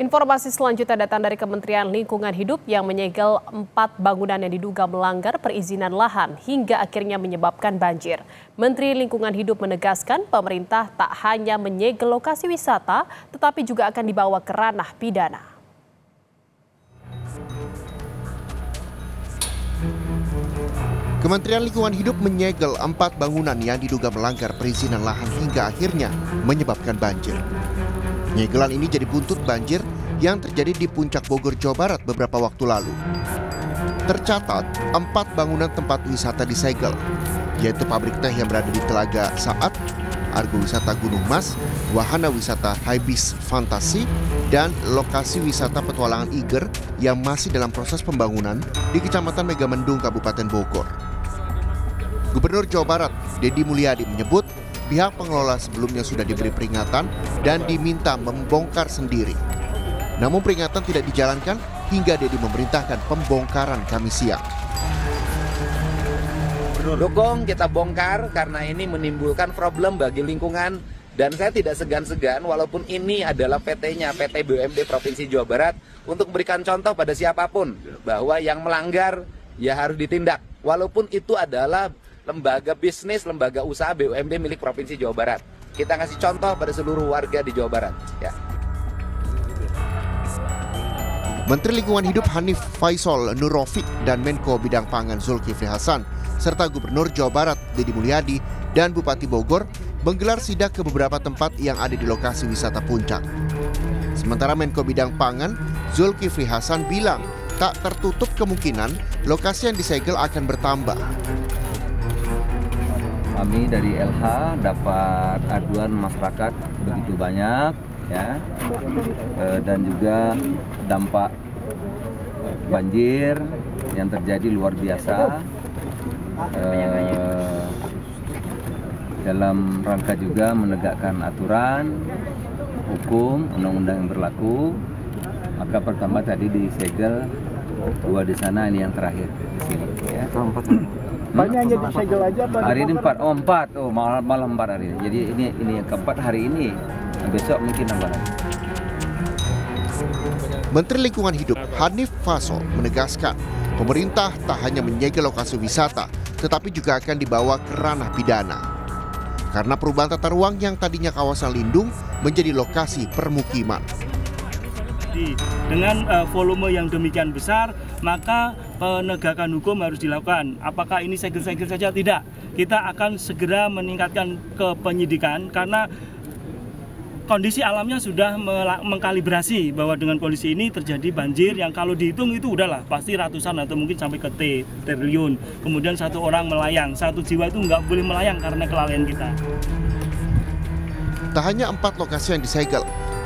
Informasi selanjutnya datang dari Kementerian Lingkungan Hidup yang menyegel 4 bangunan yang diduga melanggar perizinan lahan hingga akhirnya menyebabkan banjir. Menteri Lingkungan Hidup menegaskan pemerintah tak hanya menyegel lokasi wisata, tetapi juga akan dibawa ke ranah pidana. Kementerian Lingkungan Hidup menyegel 4 bangunan yang diduga melanggar perizinan lahan hingga akhirnya menyebabkan banjir. Penyegelan ini jadi buntut banjir yang terjadi di Puncak Bogor, Jawa Barat beberapa waktu lalu. Tercatat, 4 bangunan tempat wisata disegel, yaitu pabrik teh yang berada di Telaga Saat, Argo Wisata Gunung Mas, wahana wisata Hibis Fantasi, dan lokasi wisata petualangan Iger yang masih dalam proses pembangunan di Kecamatan Megamendung, Kabupaten Bogor. Gubernur Jawa Barat, Deddy Mulyadi menyebut pihak pengelola sebelumnya sudah diberi peringatan dan diminta membongkar sendiri. Namun peringatan tidak dijalankan hingga Deddy memerintahkan pembongkaran Kamis siang. Dukung kita bongkar karena ini menimbulkan problem bagi lingkungan dan saya tidak segan-segan walaupun ini adalah PT-nya, PT BUMD Provinsi Jawa Barat untuk memberikan contoh pada siapapun bahwa yang melanggar ya harus ditindak walaupun itu adalah lembaga bisnis, lembaga usaha BUMD milik Provinsi Jawa Barat. Kita ngasih contoh pada seluruh warga di Jawa Barat. Ya. Menteri Lingkungan Hidup Hanif Faisal Nurrofiq dan Menko Bidang Pangan Zulkifli Hasan serta Gubernur Jawa Barat Deddy Mulyadi dan Bupati Bogor menggelar sidak ke beberapa tempat yang ada di lokasi wisata Puncak. Sementara Menko Bidang Pangan Zulkifli Hasan bilang tak tertutup kemungkinan lokasi yang disegel akan bertambah. Kami dari LH dapat aduan masyarakat begitu banyak, ya, dan juga dampak banjir yang terjadi luar biasa. Dalam rangka juga menegakkan aturan, hukum, undang-undang yang berlaku, maka pertama tadi disegel 2 di sana, ini yang terakhir di sini. Ya. Banyak aja disegel aja apa? Hari ini 4, malam 4 hari ini. Jadi ini yang keempat hari ini. Besok mungkin nambah lagi. Menteri Lingkungan Hidup Hanif Faisal menegaskan pemerintah tak hanya menyegel lokasi wisata, tetapi juga akan dibawa ke ranah pidana. Karena perubahan tata ruang yang tadinya kawasan lindung menjadi lokasi permukiman. Dengan volume yang demikian besar, maka penegakan hukum harus dilakukan. Apakah ini segel-segel saja? Tidak. Kita akan segera meningkatkan ke penyidikan karena kondisi alamnya sudah mengkalibrasi bahwa dengan kondisi ini terjadi banjir yang kalau dihitung itu udahlah pasti ratusan atau mungkin sampai ke triliun. Kemudian 1 orang melayang, 1 jiwa itu nggak boleh melayang karena kelalaian kita. Tak hanya 4 lokasi yang disegel,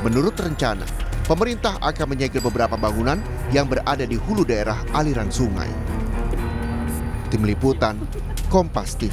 menurut rencana, pemerintah akan menyegel beberapa bangunan yang berada di hulu daerah aliran sungai. Tim Liputan, Kompas TV.